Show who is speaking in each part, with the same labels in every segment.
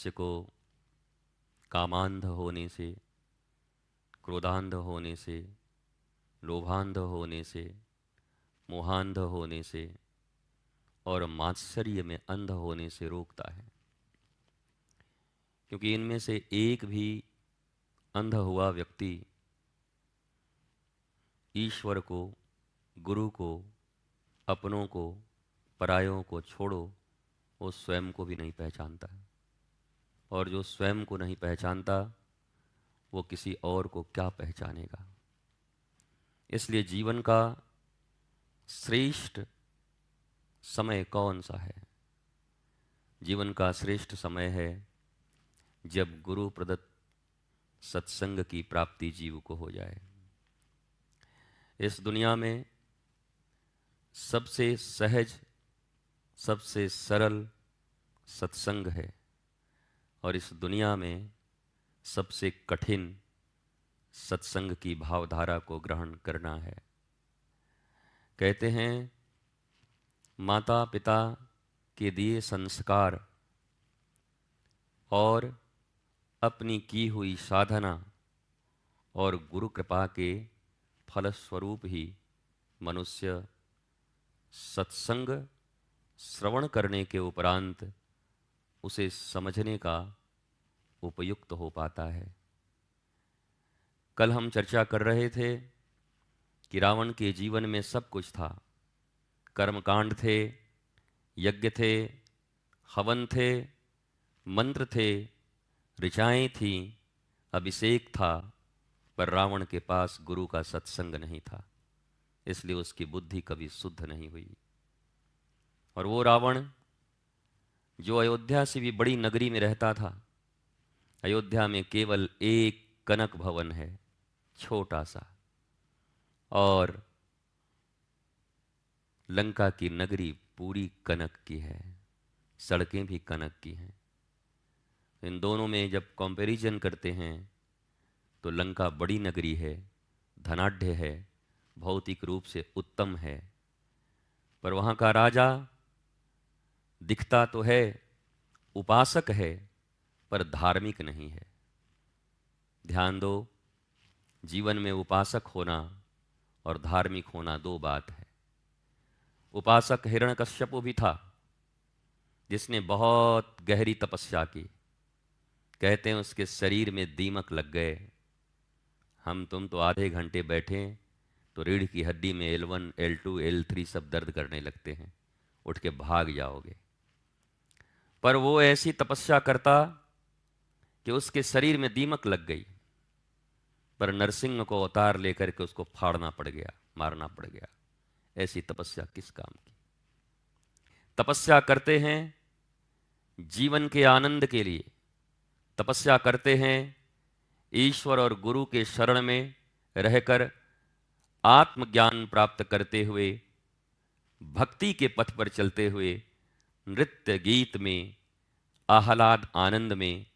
Speaker 1: मनुष्य को कामांध होने से, क्रोधांध होने से, लोभांध होने से, मोहांध होने से और मात्सर्य में अंध होने से रोकता है। क्योंकि इनमें से एक भी अंध हुआ व्यक्ति ईश्वर को, गुरु को, अपनों को, परायों को छोड़ो, वो स्वयं को भी नहीं पहचानता है। और जो स्वयं को नहीं पहचानता वो किसी और को क्या पहचानेगा। इसलिए जीवन का श्रेष्ठ समय कौन सा है? जीवन का श्रेष्ठ समय है जब गुरु प्रदत्त सत्संग की प्राप्ति जीव को हो जाए। इस दुनिया में सबसे सहज, सबसे सरल सत्संग है और इस दुनिया में सबसे कठिन सत्संग की भावधारा को ग्रहण करना है। कहते हैं माता पिता के दिए संस्कार और अपनी की हुई साधना और गुरु कृपा के फलस्वरूप ही मनुष्य सत्संग श्रवण करने के उपरांत उसे समझने का उपयुक्त हो पाता है। कल हम चर्चा कर रहे थे कि रावण के जीवन में सब कुछ था। कर्मकांड थे, यज्ञ थे, हवन थे, मंत्र थे, ऋचाएं थीं, अभिषेक था, पर रावण के पास गुरु का सत्संग नहीं था। इसलिए उसकी बुद्धि कभी शुद्ध नहीं हुई। और वो रावण जो अयोध्या से भी बड़ी नगरी में रहता था, अयोध्या में केवल एक कनक भवन है, छोटा सा, और लंका की नगरी पूरी कनक की है, सड़कें भी कनक की हैं। इन दोनों में जब कंपैरिजन करते हैं तो लंका बड़ी नगरी है, धनाढ्य है, भौतिक रूप से उत्तम है, पर वहाँ का राजा दिखता तो है, उपासक है, पर धार्मिक नहीं है। ध्यान दो, जीवन में उपासक होना और धार्मिक होना दो बात है। उपासक हिरण्यकश्यप भी था, जिसने बहुत गहरी तपस्या की। कहते हैं उसके शरीर में दीमक लग गए। हम तुम तो आधे घंटे बैठे तो रीढ़ की हड्डी में L1, L2, L3 सब दर्द करने लगते हैं, उठ के भाग जाओगे। पर वो ऐसी तपस्या करता कि उसके शरीर में दीमक लग गई, पर नरसिंह को अवतार लेकर के उसको फाड़ना पड़ गया, मारना पड़ गया। ऐसी तपस्या किस काम की? तपस्या करते हैं जीवन के आनंद के लिए, तपस्या करते हैं ईश्वर और गुरु के शरण में रहकर आत्मज्ञान प्राप्त करते हुए, भक्ति के पथ पर चलते हुए, नृत्य गीत में, आह्लाद आनंद में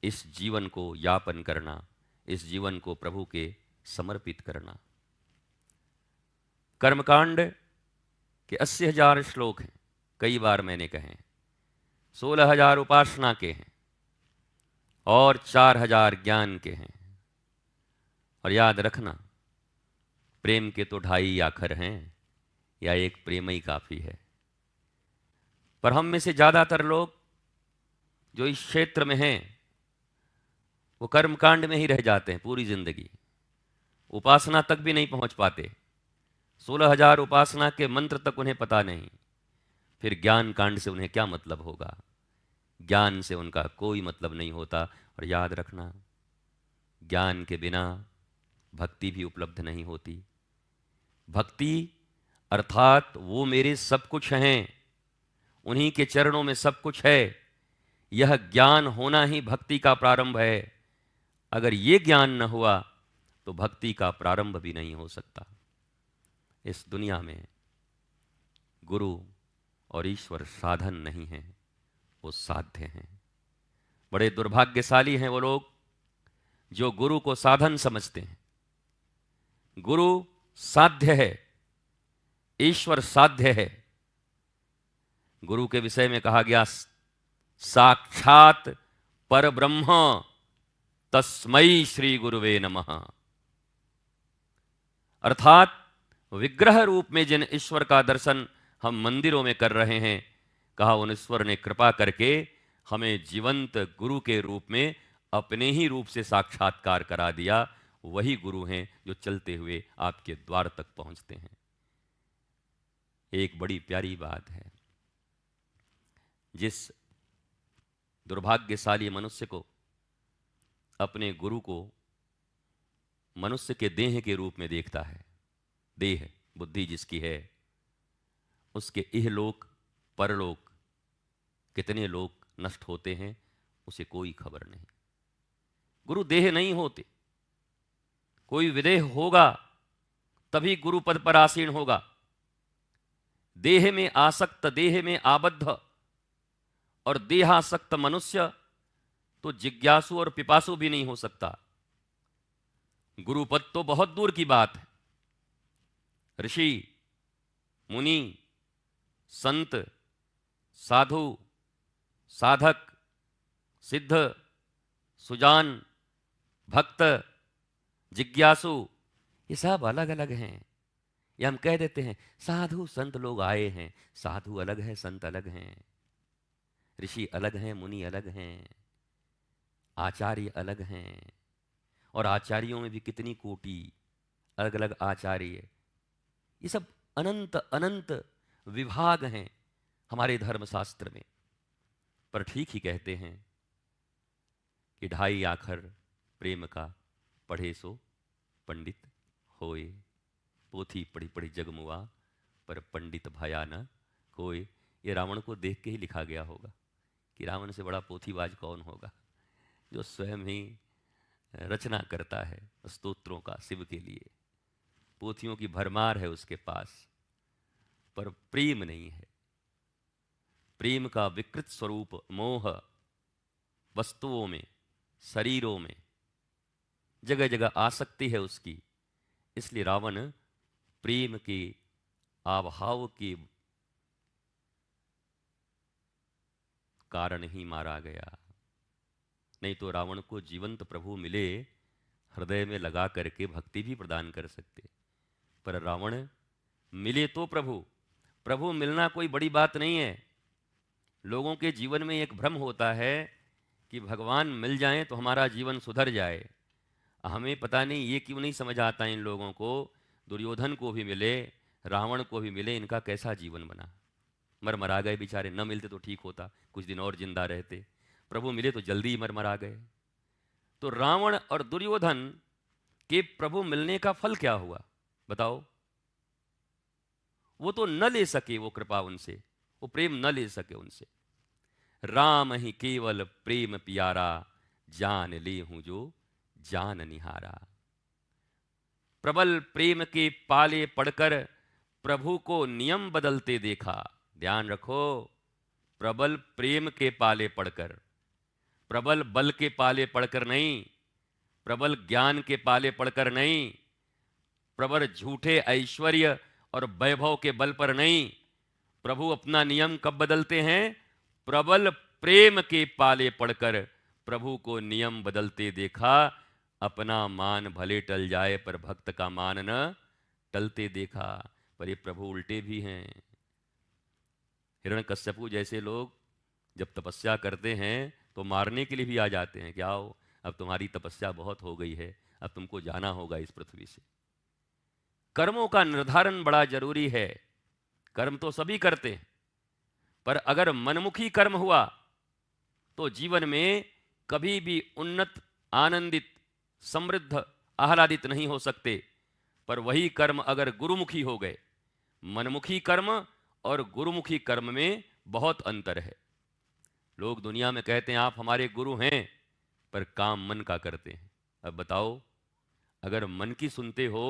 Speaker 1: इस जीवन को यापन करना, इस जीवन को प्रभु के समर्पित करना। कर्मकांड के 80,000 श्लोक हैं, कई बार मैंने कहे। 16,000 उपासना के हैं और 4,000 ज्ञान के हैं। और याद रखना, प्रेम के तो 2.5 आखर हैं, या एक प्रेम ही काफी है। पर हम में से ज्यादातर लोग जो इस क्षेत्र में हैं वो कर्मकांड में ही रह जाते हैं पूरी जिंदगी, उपासना तक भी नहीं पहुंच पाते। 16,000 उपासना के मंत्र तक उन्हें पता नहीं, फिर ज्ञान कांड से उन्हें क्या मतलब होगा? ज्ञान से उनका कोई मतलब नहीं होता। और याद रखना, ज्ञान के बिना भक्ति भी उपलब्ध नहीं होती। भक्ति अर्थात वो मेरे सब कुछ हैं, उन्हीं के चरणों में सब कुछ है, यह ज्ञान होना ही भक्ति का प्रारंभ है। अगर ये ज्ञान न हुआ तो भक्ति का प्रारंभ भी नहीं हो सकता। इस दुनिया में गुरु और ईश्वर साधन नहीं है, वो साध्य हैं। बड़े दुर्भाग्यशाली हैं वो लोग जो गुरु को साधन समझते हैं। गुरु साध्य है, ईश्वर साध्य है। गुरु के विषय में कहा गया साक्षात परब्रह्म तस्मै श्री गुरुवे नमः। अर्थात विग्रह रूप में जिन ईश्वर का दर्शन हम मंदिरों में कर रहे हैं, कहा उन ईश्वर ने कृपा करके हमें जीवंत गुरु के रूप में अपने ही रूप से साक्षात्कार करा दिया। वही गुरु हैं जो चलते हुए आपके द्वार तक पहुंचते हैं। एक बड़ी प्यारी बात है, जिस दुर्भाग्यशाली मनुष्य को अपने गुरु को मनुष्य के देह के रूप में देखता है, देह बुद्धि जिसकी है, उसके इहलोक परलोक कितने लोग नष्ट होते हैं उसे कोई खबर नहीं। गुरु देह नहीं होते। कोई विदेह होगा तभी गुरु पद पर आसीन होगा। देह में आसक्त, देह में आबद्ध और देहासक्त मनुष्य तो जिज्ञासु और पिपासु भी नहीं हो सकता। गुरुपद तो बहुत दूर की बात है। ऋषि, मुनि, संत, साधु, साधक, सिद्ध, सुजान, भक्त, जिज्ञासु, ये सब अलग अलग हैं। ये हम कह देते हैं साधु संत लोग आए हैं। साधु अलग है, संत अलग हैं, ऋषि अलग हैं, मुनि अलग हैं, आचार्य अलग हैं। और आचार्यों में भी कितनी कोटि, अलग अलग आचार्य। ये सब अनंत अनंत विभाग हैं हमारे धर्मशास्त्र में। पर ठीक ही कहते हैं कि ढाई आखर प्रेम का पढ़े सो पंडित होए। पोथी पढ़ी पढ़ी जगमुआ पर पंडित भया न कोई। ये रावण को देख के ही लिखा गया होगा कि रावण से बड़ा पोथीबाज कौन होगा, जो स्वयं ही रचना करता है स्तोत्रों का शिव के लिए। पोथियों की भरमार है उसके पास, पर प्रेम नहीं है। प्रेम का विकृत स्वरूप मोह, वस्तुओं में, शरीरों में जगह जगह आसक्ति है उसकी। इसलिए रावण प्रेम के अभाव के कारण ही मारा गया। नहीं तो रावण को जीवंत प्रभु मिले, हृदय में लगा करके भक्ति भी प्रदान कर सकते। पर रावण मिले तो प्रभु मिलना कोई बड़ी बात नहीं है। लोगों के जीवन में एक भ्रम होता है कि भगवान मिल जाएं तो हमारा जीवन सुधर जाए। हमें पता नहीं ये क्यों नहीं समझ आता इन लोगों को। दुर्योधन को भी मिले, रावण को भी मिले, इनका कैसा जीवन बना। मर गए बेचारे। न मिलते तो ठीक होता, कुछ दिन और जिंदा रहते। प्रभु मिले तो जल्दी ही मर गए। तो रावण और दुर्योधन के प्रभु मिलने का फल क्या हुआ बताओ? वो तो न ले सके वो कृपा उनसे, वो प्रेम न ले सके उनसे। राम ही केवल प्रेम प्यारा, जान ले हूं जो जान निहारा। प्रबल प्रेम के पाले पड़कर प्रभु को नियम बदलते देखा। ध्यान रखो, प्रबल प्रेम के पाले पड़कर, प्रबल बल के पाले पड़कर नहीं, प्रबल ज्ञान के पाले पड़कर नहीं, प्रबल झूठे ऐश्वर्य और वैभव के बल पर नहीं। प्रभु अपना नियम कब बदलते हैं? प्रबल प्रेम के पाले पड़कर प्रभु को नियम बदलते देखा। अपना मान भले टल जाए पर भक्त का मान न टलते देखा। पर ये प्रभु उल्टे भी हैं। हिरण्यकश्यपु जैसे लोग जब तपस्या करते हैं तो मारने के लिए भी आ जाते हैं कि आओ अब तुम्हारी तपस्या बहुत हो गई है, अब तुमको जाना होगा इस पृथ्वी से। कर्मों का निर्धारण बड़ा जरूरी है। कर्म तो सभी करते हैं, पर अगर मनमुखी कर्म हुआ तो जीवन में कभी भी उन्नत, आनंदित, समृद्ध, आह्लादित नहीं हो सकते। पर वही कर्म अगर गुरुमुखी हो गए, मनमुखी कर्म और गुरुमुखी कर्म में बहुत अंतर है। लोग दुनिया में कहते हैं आप हमारे गुरु हैं, पर काम मन का करते हैं। अब बताओ, अगर मन की सुनते हो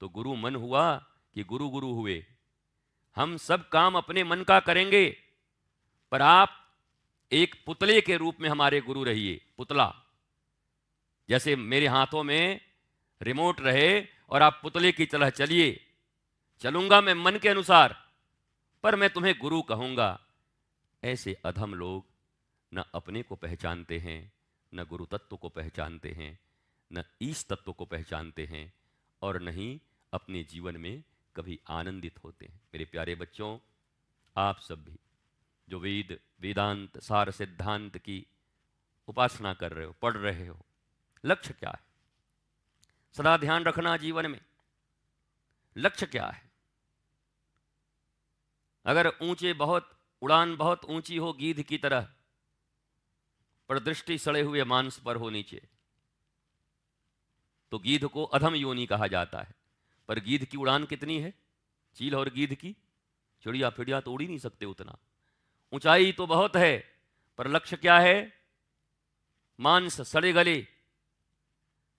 Speaker 1: तो गुरु मन हुआ कि गुरु गुरु हुए? हम सब काम अपने मन का करेंगे, पर आप एक पुतले के रूप में हमारे गुरु रहिए। पुतला जैसे मेरे हाथों में रिमोट रहे और आप पुतले की तरह चलिए। चलूंगा मैं मन के अनुसार, पर मैं तुम्हें गुरु कहूंगा। ऐसे अधम लोग न अपने को पहचानते हैं, न गुरु तत्व को पहचानते हैं, न ईश तत्व को पहचानते हैं, और न ही अपने जीवन में कभी आनंदित होते हैं। मेरे प्यारे बच्चों, आप सब भी जो वेद, वेदांत, सार सिद्धांत की उपासना कर रहे हो, पढ़ रहे हो, लक्ष्य क्या है? सदा ध्यान रखना जीवन में लक्ष्य क्या है। अगर ऊंचे बहुत, उड़ान बहुत ऊंची हो गीध की तरह, पर दृष्टि सड़े हुए मांस पर हो नीचे, तो गीध को अधम योनि कहा जाता है। पर गीध की उड़ान कितनी है? चील और गीध की, चिड़िया फिड़िया तो उड़ ही नहीं सकते उतना। ऊंचाई तो बहुत है, पर लक्ष्य क्या है? मांस सड़े गले।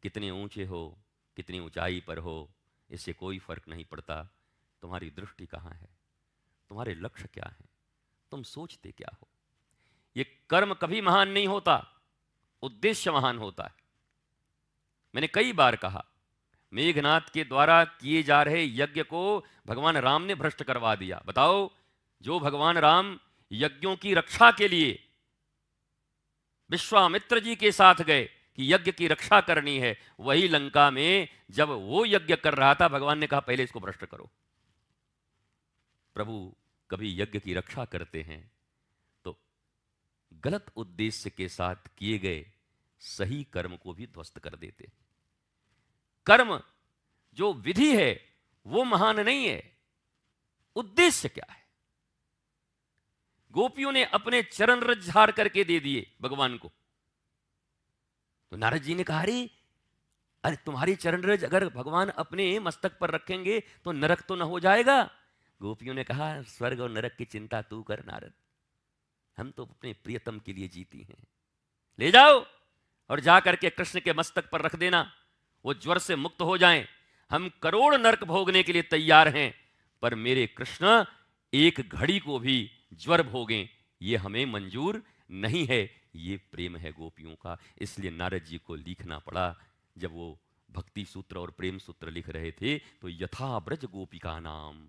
Speaker 1: कितने ऊंचे हो, कितनी ऊंचाई पर हो, इससे कोई फर्क नहीं पड़ता। तुम्हारी दृष्टि कहाँ है? तुम्हारे लक्ष्य क्या है? तुम सोचते क्या हो? ये कर्म कभी महान नहीं होता, उद्देश्य महान होता है। मैंने कई बार कहा, मेघनाथ के द्वारा किए जा रहे यज्ञ को भगवान राम ने भ्रष्ट करवा दिया। बताओ, जो भगवान राम यज्ञों की रक्षा के लिए विश्वामित्र जी के साथ गए कि यज्ञ की रक्षा करनी है, वही लंका में जब वो यज्ञ कर रहा था, भगवान ने कहा पहले इसको भ्रष्ट करो। प्रभु कभी यज्ञ की रक्षा करते हैं तो गलत उद्देश्य के साथ किए गए सही कर्म को भी ध्वस्त कर देते। कर्म जो विधि है वो महान नहीं है, उद्देश्य क्या है? गोपियों ने अपने चरण रज झाड़ करके दे दिए भगवान को, तो नारद जी ने कहा, अरे तुम्हारी चरण रज अगर भगवान अपने मस्तक पर रखेंगे तो नरक तो न हो जाएगा? गोपियों ने कहा, स्वर्ग और नरक की चिंता तू कर नारद, हम तो अपने प्रियतम के लिए जीती हैं। ले जाओ और जा करके कृष्ण के मस्तक पर रख देना, वो ज्वर से मुक्त हो जाएं। हम करोड़ नरक भोगने के लिए तैयार हैं, पर मेरे कृष्ण एक घड़ी को भी ज्वर भोगें ये हमें मंजूर नहीं है। ये प्रेम है गोपियों का। इसलिए नारद जी को लिखना पड़ा, जब वो भक्ति सूत्र और प्रेम सूत्र लिख रहे थे तो यथा ब्रज गोपिका नाम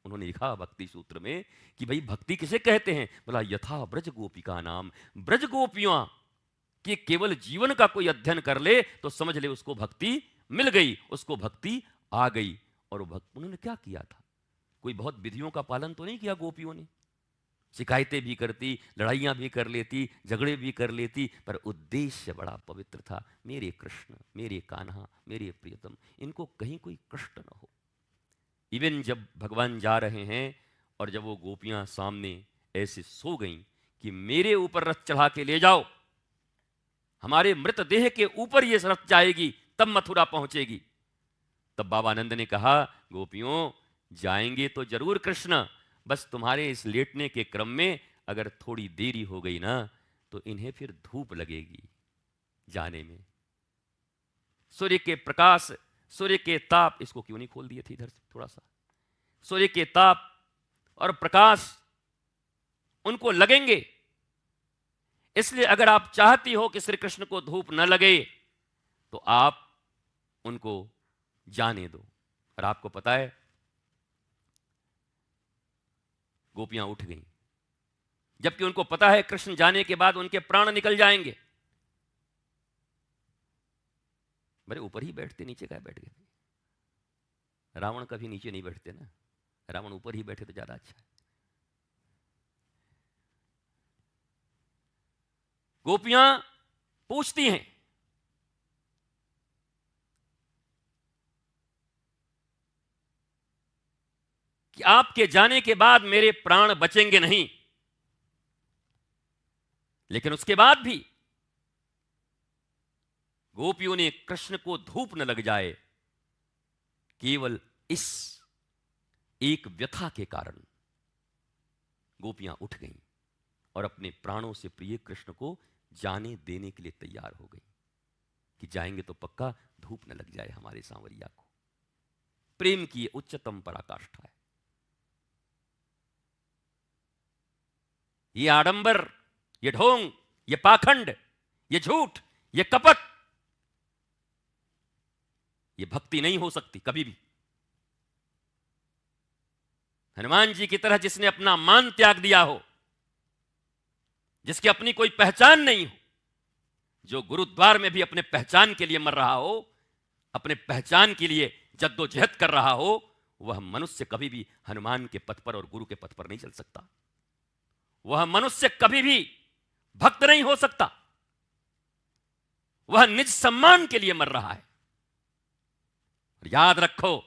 Speaker 1: उन्होंने लिखा भक्ति सूत्र में कि भाई भक्ति किसे कहते हैं? बोला यथा ब्रज गोपिका नाम। ब्रज गोपियां कि केवल जीवन का कोई अध्ययन कर ले तो समझ ले उसको भक्ति मिल गई, उसको भक्ति आ गई। और उन्होंने क्या किया था? कोई बहुत विधियों का पालन तो नहीं किया गोपियों ने, शिकायतें भी करती, लड़ाइयां भी कर लेती, झगड़े भी कर लेती, पर उद्देश्य बड़ा पवित्र था। मेरे कृष्ण, मेरे कान्हा, मेरे प्रियतम, इनको कहीं कोई कष्ट न हो। इवन जब भगवान जा रहे हैं और जब वो गोपियां सामने ऐसे सो गईं कि मेरे ऊपर रथ चढ़ा के ले जाओ, हमारे मृतदेह के ऊपर ये रथ जाएगी तब मथुरा पहुंचेगी, तब बाबा आनंद ने कहा, गोपियों जाएंगे तो जरूर कृष्ण, बस तुम्हारे इस लेटने के क्रम में अगर थोड़ी देरी हो गई ना तो इन्हें फिर धूप लगेगी जाने में। सूर्य के प्रकाश, सूर्य के ताप, इसको क्यों नहीं खोल दिए थे इधर से थोड़ा सा, सूर्य के ताप और प्रकाश उनको लगेंगे। इसलिए अगर आप चाहती हो कि श्री कृष्ण को धूप न लगे तो आप उनको जाने दो। और आपको पता है गोपियां उठ गईं, जबकि उनको पता है कृष्ण जाने के बाद उनके प्राण निकल जाएंगे। मेरे ऊपर ही बैठते, नीचे क्या बैठ गए? रावण कभी नीचे नहीं बैठते ना, रावण ऊपर ही बैठे तो ज्यादा अच्छा है। गोपियां पूछती हैं, कि आपके जाने के बाद मेरे प्राण बचेंगे नहीं, लेकिन उसके बाद भी गोपियों ने कृष्ण को धूप न लग जाए, केवल इस एक व्यथा के कारण गोपियां उठ गईं और अपने प्राणों से प्रिय कृष्ण को जाने देने के लिए तैयार हो गई कि जाएंगे तो पक्का धूप न लग जाए हमारे सांवरिया को। प्रेम की उच्चतम पराकाष्ठा है। ये आडंबर, ये ढोंग, ये पाखंड, ये झूठ, ये कपट, ये भक्ति नहीं हो सकती कभी भी। हनुमान जी की तरह जिसने अपना मान त्याग दिया हो, जिसकी अपनी कोई पहचान नहीं हो, जो गुरुद्वार में भी अपने पहचान के लिए मर रहा हो, अपने पहचान के लिए जद्दोजहद कर रहा हो, वह मनुष्य कभी भी हनुमान के पथ पर और गुरु के पथ पर नहीं चल सकता। वह मनुष्य कभी भी भक्त नहीं हो सकता। वह निज सम्मान के लिए मर रहा है। और याद रखो,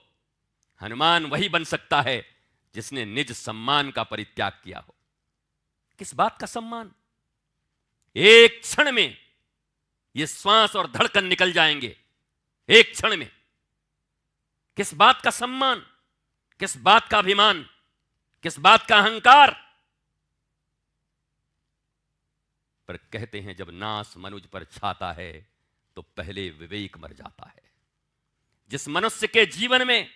Speaker 1: हनुमान वही बन सकता है जिसने निज सम्मान का परित्याग किया हो। किस बात का सम्मान? एक क्षण में ये श्वास और धड़कन निकल जाएंगे, एक क्षण में। किस बात का सम्मान, किस बात का अभिमान, किस बात का अहंकार? पर कहते हैं जब नास मनुज पर छाता है तो पहले विवेक मर जाता है। जिस मनुष्य के जीवन में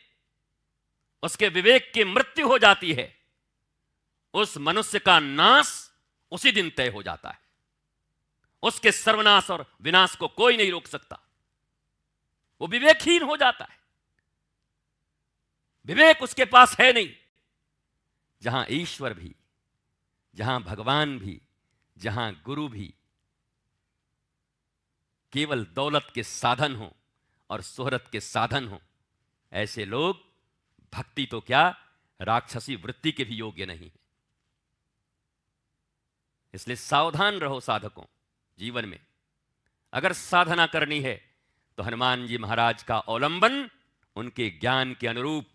Speaker 1: उसके विवेक की मृत्यु हो जाती है, उस मनुष्य का नाश उसी दिन तय हो जाता है। उसके सर्वनाश और विनाश को कोई नहीं रोक सकता। वो विवेकहीन हो जाता है। विवेक उसके पास है नहीं। जहां ईश्वर भी, जहां भगवान भी, जहां गुरु भी केवल दौलत के साधन हो और शोहरत के साधन हो, ऐसे लोग भक्ति तो क्या, राक्षसी वृत्ति के भी योग्य नहीं है। इसलिए सावधान रहो साधकों। जीवन में अगर साधना करनी है तो हनुमान जी महाराज का अवलंबन उनके ज्ञान के अनुरूप।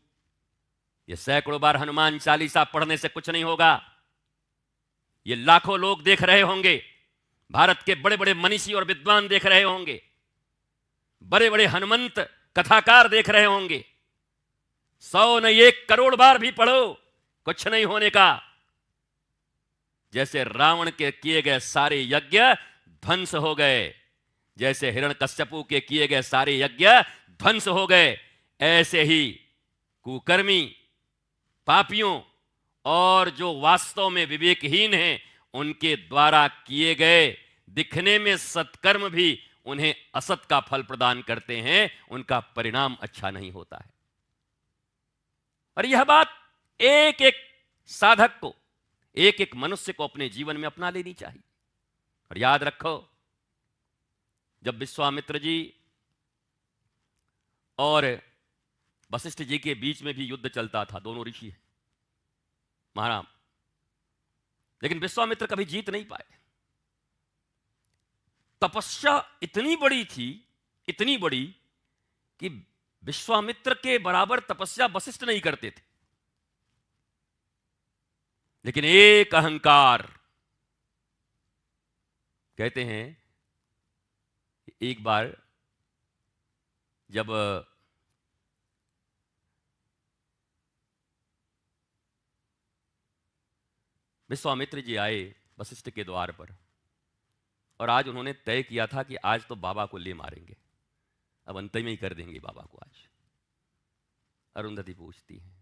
Speaker 1: ये सैकड़ों बार हनुमान चालीसा पढ़ने से कुछ नहीं होगा। ये लाखों लोग देख रहे होंगे, भारत के बड़े बड़े मनीषी और विद्वान देख रहे होंगे, बड़े बड़े हनुमंत कथाकार देख रहे होंगे। 100 नहीं 1 करोड़ बार भी पढ़ो, कुछ नहीं होने का। जैसे रावण के किए गए सारे यज्ञ ध्वंस हो गए, जैसे हिरण्यकश्यपु के किए गए सारे यज्ञ ध्वंस हो गए, ऐसे ही कुकर्मी, पापियों और जो वास्तव में विवेकहीन हैं, उनके द्वारा किए गए दिखने में सत्कर्म भी उन्हें असत का फल प्रदान करते हैं। उनका परिणाम अच्छा नहीं होता है। और यह बात एक एक साधक को, एक एक मनुष्य को अपने जीवन में अपना लेनी चाहिए। और याद रखो, जब विश्वामित्र जी और वशिष्ठ जी के बीच में भी युद्ध चलता था, दोनों ऋषि हैं महाराज, लेकिन विश्वामित्र कभी जीत नहीं पाए। तपस्या इतनी बड़ी थी, इतनी बड़ी कि विश्वामित्र के बराबर तपस्या वशिष्ठ नहीं करते थे। लेकिन एक अहंकार, कहते हैं एक बार जब विश्वामित्र जी आए वशिष्ठ के द्वार पर, और आज उन्होंने तय किया था कि आज तो बाबा को ले मारेंगे, अब अंत में ही कर देंगे बाबा को आज। अरुंधति पूछती है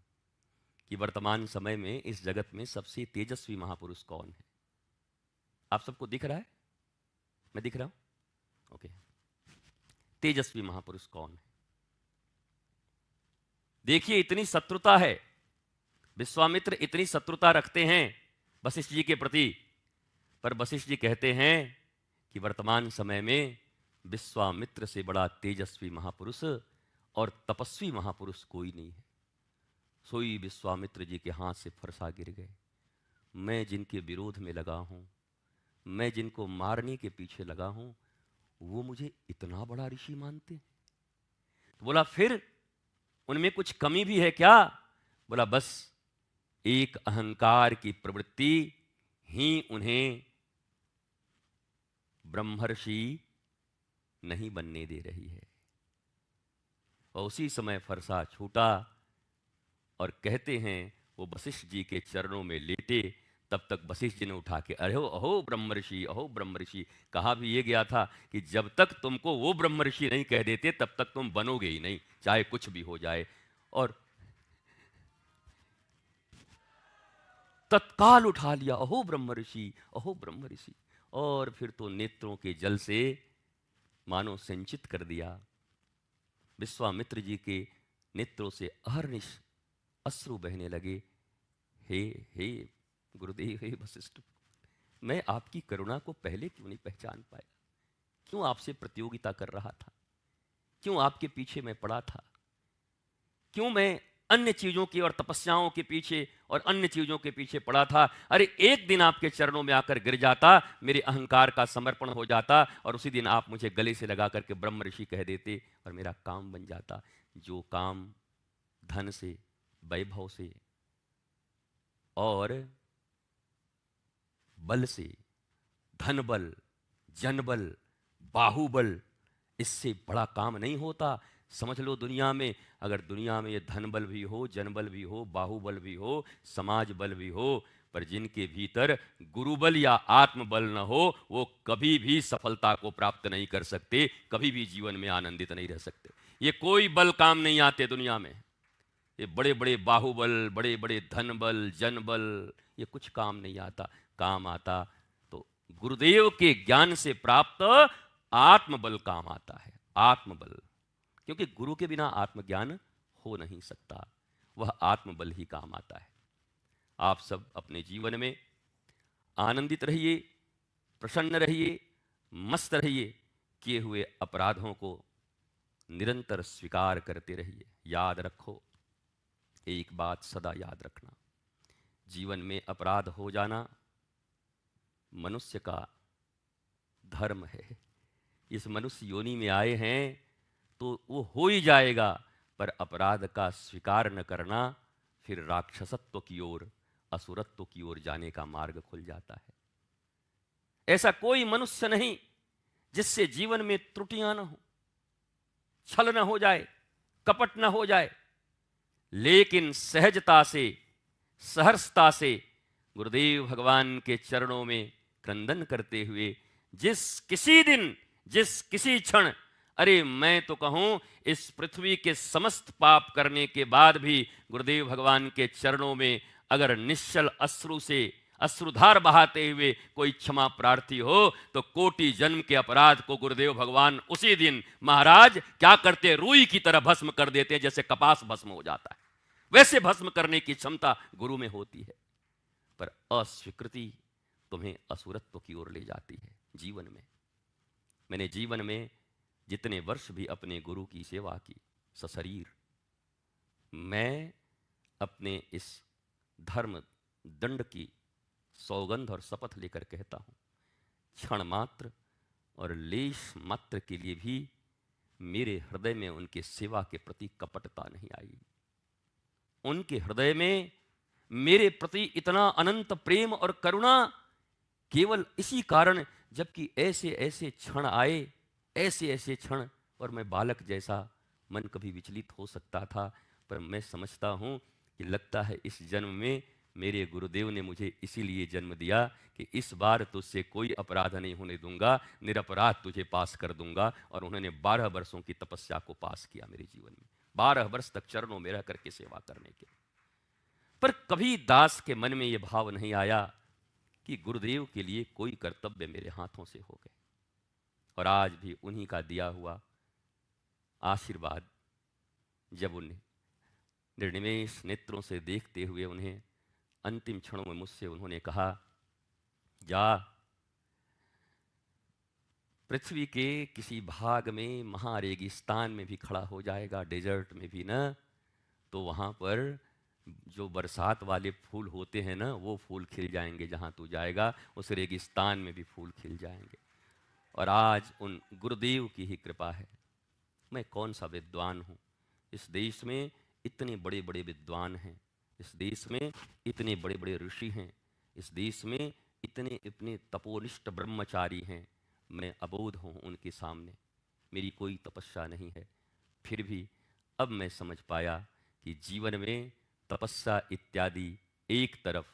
Speaker 1: कि वर्तमान समय में इस जगत में सबसे तेजस्वी महापुरुष कौन है? आप सबको दिख रहा है? मैं दिख रहा हूं? ओके। तेजस्वी महापुरुष कौन है? देखिए, इतनी शत्रुता है, विश्वामित्र इतनी शत्रुता रखते हैं वशिष्ठ जी के प्रति, पर वशिष्ठ जी कहते हैं कि वर्तमान समय में विश्वामित्र से बड़ा तेजस्वी महापुरुष और तपस्वी महापुरुष कोई नहीं है। सोई विश्वामित्र जी के हाथ से फरसा गिर गए। मैं जिनके विरोध में लगा हूं, मैं जिनको मारने के पीछे लगा हूं, वो मुझे इतना बड़ा ऋषि मानते हैं। तो बोला, फिर उनमें कुछ कमी भी है क्या? बोला, बस एक अहंकार की प्रवृत्ति ही उन्हें ब्रह्मर्षि नहीं बनने दे रही है। और उसी समय फरसा छूटा और कहते हैं वो वशिष्ठ जी के चरणों में लेटे। तब तक वशिष्ठ जी ने उठा के, अरे अहो ब्रह्मर्षि, अहो ब्रह्मर्षि। कहा भी ये गया था कि जब तक तुमको वो ब्रह्मर्षि नहीं कह देते तब तक तुम बनोगे ही नहीं, चाहे कुछ भी हो जाए। और तत्काल उठा लिया, अहो ब्रह्मर्षि, अहो ब्रह्मर्षि। और फिर तो नेत्रों के जल से मानो सिंचित कर दिया। विश्वामित्र जी के नेत्रों से अहर्निश अश्रु बहने लगे। हे हे गुरुदेव, हे वशिष्ठ, मैं आपकी करुणा को पहले क्यों नहीं पहचान पाया? क्यों आपसे प्रतियोगिता कर रहा था? क्यों आपके पीछे मैं पड़ा था? क्यों मैं अन्य चीजों की और तपस्याओं के पीछे और अन्य चीजों के पीछे पड़ा था? अरे एक दिन आपके चरणों में आकर गिर जाता, मेरे अहंकार का समर्पण हो जाता और उसी दिन आप मुझे गले से लगा करके ब्रह्म ऋषि कह देते और मेरा काम बन जाता। जो काम धन से, वैभव से और बल से, धन बल, जन बल, बाहुबल, इससे बड़ा काम नहीं होता। समझ लो दुनिया में, अगर दुनिया में ये धन बल भी हो, जन बल भी हो, बाहुबल भी हो, समाज बल भी हो, पर जिनके भीतर गुरुबल या आत्मबल न हो, वो कभी भी सफलता को प्राप्त नहीं कर सकते, कभी भी जीवन में आनंदित नहीं रह सकते। ये कोई बल काम नहीं आते दुनिया में। ये बड़े बड़े बाहुबल, बड़े बड़े धन बल, जन बल, ये कुछ काम नहीं आता। काम आता तो गुरुदेव के ज्ञान से प्राप्त आत्मबल काम आता है। आत्मबल, क्योंकि गुरु के बिना आत्मज्ञान हो नहीं सकता, वह आत्मबल ही काम आता है। आप सब अपने जीवन में आनंदित रहिए, प्रसन्न रहिए, मस्त रहिए, किए हुए अपराधों को निरंतर स्वीकार करते रहिए। याद रखो, एक बात सदा याद रखना, जीवन में अपराध हो जाना मनुष्य का धर्म है। इस मनुष्य योनि में आए हैं तो वो हो ही जाएगा, पर अपराध का स्वीकार न करना फिर राक्षसत्व की ओर, असुरत्व की ओर जाने का मार्ग खुल जाता है। ऐसा कोई मनुष्य नहीं जिससे जीवन में त्रुटियां न हो, छल न हो जाए, कपट न हो जाए, लेकिन सहजता से, सहर्षता से गुरुदेव भगवान के चरणों में क्रंदन करते हुए जिस किसी दिन, जिस किसी क्षण, अरे मैं तो कहूं इस पृथ्वी के समस्त पाप करने के बाद भी गुरुदेव भगवान के चरणों में अगर निश्चल अश्रु से अश्रुधार बहाते हुए कोई क्षमा प्रार्थी हो तो कोटि जन्म के अपराध को गुरुदेव भगवान उसी दिन महाराज क्या करते, रुई की तरह भस्म कर देते, जैसे कपास भस्म हो जाता है, वैसे भस्म करने की क्षमता गुरु में होती है। पर अस्वीकृति तुम्हें असुरत्व की ओर ले जाती है। जीवन में मैंने जीवन में जितने वर्ष भी अपने गुरु की सेवा की सशरीर, मैं अपने इस धर्म दंड की सौगंध और शपथ लेकर कहता हूं, क्षण मात्र और लेश मात्र के लिए भी मेरे हृदय में उनके सेवा के प्रति कपटता नहीं आई। उनके हृदय में मेरे प्रति इतना अनंत प्रेम और करुणा केवल इसी कारण, जबकि ऐसे ऐसे क्षण आए, ऐसे ऐसे क्षण, और मैं बालक जैसा मन कभी विचलित हो सकता था, पर मैं समझता हूं कि लगता है इस जन्म में मेरे गुरुदेव ने मुझे इसीलिए जन्म दिया कि इस बार तुझसे कोई अपराध नहीं होने दूंगा, निरपराध तुझे पास कर दूंगा। और उन्होंने 12 वर्षों की तपस्या को पास किया मेरे जीवन में, 12 वर्ष तक चरणों में रह करके सेवा करने के। पर कभी दास के मन में यह भाव नहीं आया कि गुरुदेव के लिए कोई कर्तव्य मेरे हाथों से हो गए। और आज भी उन्हीं का दिया हुआ आशीर्वाद, जब उन्हें निर्निमेष नेत्रों से देखते हुए उन्हें अंतिम क्षणों में मुझसे उन्होंने कहा, जा पृथ्वी के किसी भाग में महारेगिस्तान में भी खड़ा हो जाएगा, डेजर्ट में भी ना, तो वहां पर जो बरसात वाले फूल होते हैं ना, वो फूल खिल जाएंगे। जहां तू जाएगा उस रेगिस्तान में भी फूल खिल जाएंगे। और आज उन गुरुदेव की ही कृपा है। मैं कौन सा विद्वान हूँ, इस देश में इतने बड़े बड़े विद्वान हैं, इस देश में इतने बड़े बड़े ऋषि हैं, इस देश में इतने इतने तपोनिष्ठ ब्रह्मचारी हैं, मैं अबोध हूँ उनके सामने, मेरी कोई तपस्या नहीं है। फिर भी अब मैं समझ पाया कि जीवन में तपस्या इत्यादि एक तरफ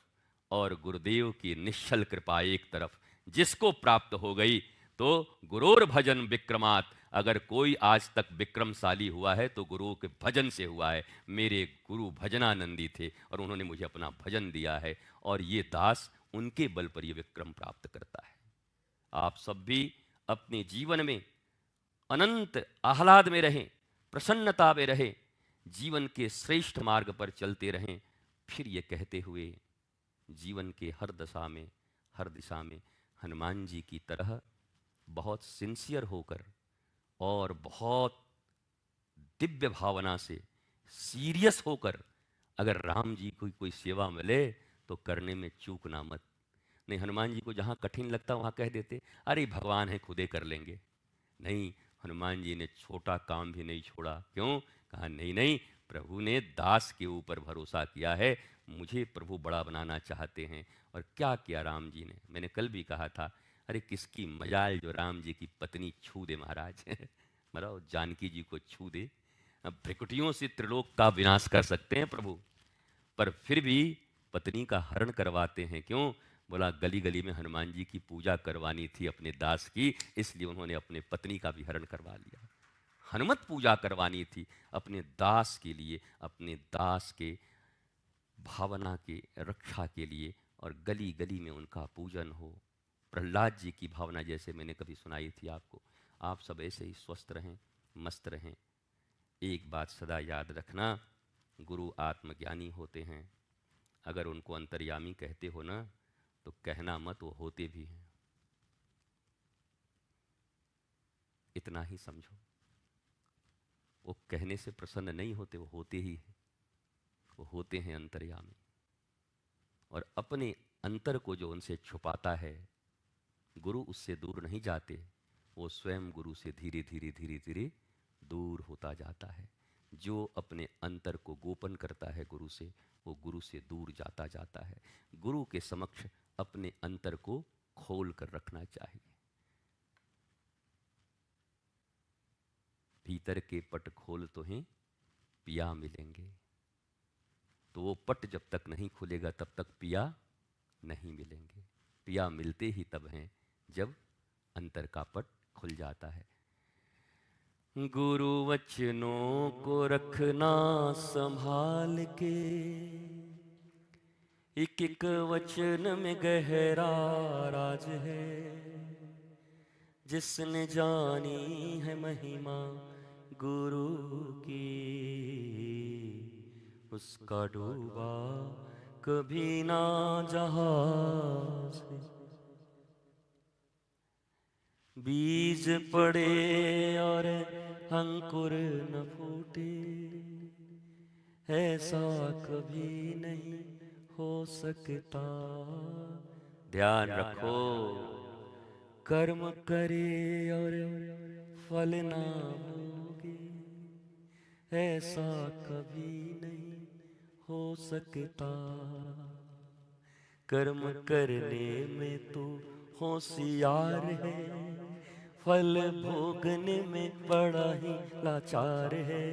Speaker 1: और गुरुदेव की निश्चल कृपा एक तरफ, जिसको प्राप्त हो गई तो गुरोर भजन विक्रमात्, अगर कोई आज तक विक्रमशाली हुआ है तो गुरु के भजन से हुआ है। मेरे गुरु भजनानंदी थे और उन्होंने मुझे अपना भजन दिया है, और ये दास उनके बल पर ये विक्रम प्राप्त करता है। आप सब भी अपने जीवन में अनंत आह्लाद में रहें, प्रसन्नता में रहें, जीवन के श्रेष्ठ मार्ग पर चलते रहें। फिर ये कहते हुए जीवन के हर दशा में, हर दिशा में हनुमान जी की तरह बहुत सिंसियर होकर और बहुत दिव्य भावना से सीरियस होकर अगर राम जी को कोई सेवा मिले तो करने में चूकना मत। नहीं, हनुमान जी को जहाँ कठिन लगता वहाँ कह देते अरे भगवान है खुदे कर लेंगे। नहीं, हनुमान जी ने छोटा काम भी नहीं छोड़ा। क्यों? कहा नहीं नहीं, प्रभु ने दास के ऊपर भरोसा किया है, मुझे प्रभु बड़ा बनाना चाहते हैं। और क्या किया राम जी ने? मैंने कल भी कहा था, अरे किसकी मजाल जो राम जी की पत्नी छू दे महाराज। मतलब जानकी जी को छू दे। अब भ्रिकुटियों से त्रिलोक का विनाश कर सकते हैं प्रभु, पर फिर भी पत्नी का हरण करवाते हैं। क्यों? बोला गली गली में हनुमान जी की पूजा करवानी थी अपने दास की, इसलिए उन्होंने अपने पत्नी का भी हरण करवा लिया। हनुमत पूजा करवानी थी अपने दास के लिए, अपने दास के भावना के रक्षा के लिए, और गली गली में उनका पूजन हो। प्रहलाद जी की भावना जैसे मैंने कभी सुनाई थी आपको। आप सब ऐसे ही स्वस्थ रहें, मस्त रहें। एक बात सदा याद रखना, गुरु आत्मज्ञानी होते हैं। अगर उनको अंतर्यामी कहते हो ना तो कहना मत, वो होते भी हैं। इतना ही समझो, वो कहने से प्रसन्न नहीं होते, वो होते ही हैं। वो होते हैं अंतर्यामी। और अपने अंतर को जो उनसे छुपाता है, गुरु उससे दूर नहीं जाते, वो स्वयं गुरु से धीरे धीरे धीरे धीरे दूर होता जाता है। जो अपने अंतर को गोपन करता है गुरु से, वो गुरु से दूर जाता जाता है। गुरु के समक्ष अपने अंतर को खोल कर रखना चाहिए। भीतर के पट खोल तो हैं, पिया मिलेंगे। तो वो पट जब तक नहीं खुलेगा तब तक पिया नहीं मिलेंगे। पिया मिलते ही तब हैं जब अंतर का पट खुल जाता है। गुरु वचनों को रखना संभाल के, एक एक वचन में गहरा राज है। जिसने जानी है महिमा गुरु की, उसका डूबा कभी ना जहाज है। बीज पड़े और अंकुर न फूटे, ऐसा कभी नहीं हो सकता। ध्यान रखो, कर्म करे और फल ना भोगे, ऐसा कभी नहीं हो सकता। कर्म करने में तो होशियार है, फल भोगने में बड़ा ही लाचार है।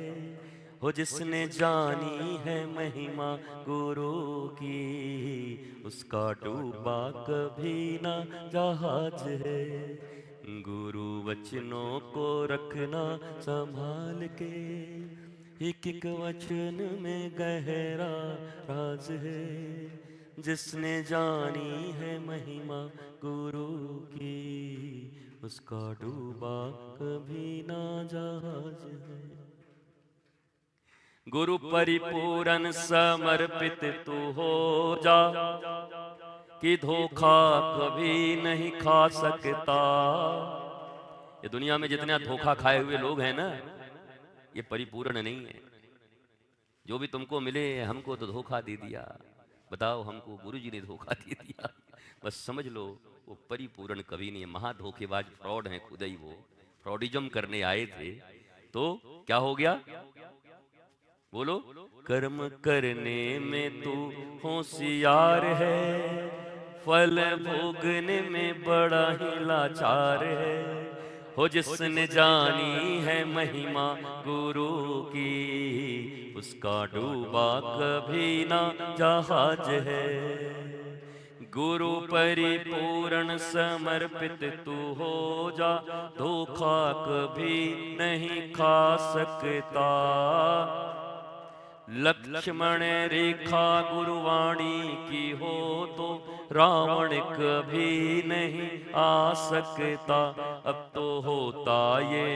Speaker 1: हो जिसने जानी है महिमा गुरु की, उसका डूबा कभी ना जहाज है। गुरु वचनों को रखना संभाल के, एक एक वचन में गहरा राज है। जिसने जानी है महिमा गुरु की, उसका डूबा कभी ना जहाज है। गुरु परिपूर्ण समर्पित तू हो जा, कि धोखा कभी नहीं खा सकता। ये दुनिया में जितने धोखा खाए हुए लोग हैं ना, ये परिपूर्ण नहीं है। जो भी तुमको मिले, हमको तो धोखा दे दिया। बताओ, हमको गुरुजी ने धोखा दे दिया। बस समझ लो, वो परिपूर्ण कभी नहीं है। महा धोखेबाज फ्रॉड हैं खुद ही। वो फ्रॉडिज्म करने आए थे तो क्या हो गया? बोलो। कर्म करने में तू होशियार है, फल भोगने में बड़ा ही लाचार है। हो जिसने जानी है महिमा गुरु की, उसका डूबा कभी ना जहाज है। गुरु परिपूर्ण समर्पित तू हो जा, धोखा कभी नहीं खा सकता। लक्ष्मण रेखा गुरुवाणी की हो तो रावण कभी नहीं आ सकता। अब तो होता ये,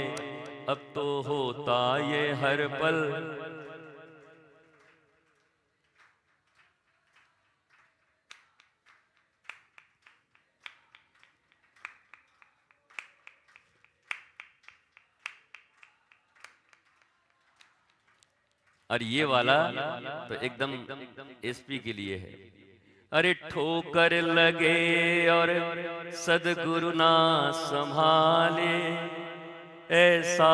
Speaker 1: अब तो होता ये हर पल। और ये वाला तो एकदम एसपी के लिए है। अरे ठोकर लगे और सदगुरु ना संभाले, ऐसा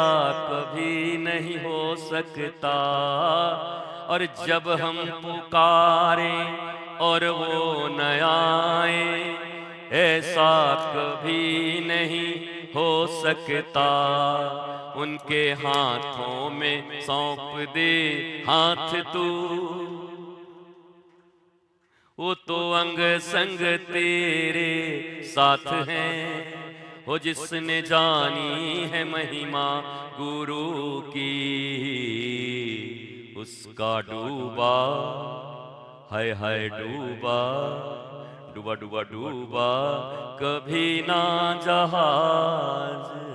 Speaker 1: कभी नहीं हो सकता। और जब हम पुकारें और वो न आए, ऐसा कभी नहीं हो सकता। उनके हाथों में सौंप दे हाथ तू, वो तो अंग संग तेरे साथ हैं। हो जिसने जानी है महिमा गुरु की, उसका डूबा हाय हाय डूबा, डूबा डूबा डूबा कभी ना जहाज।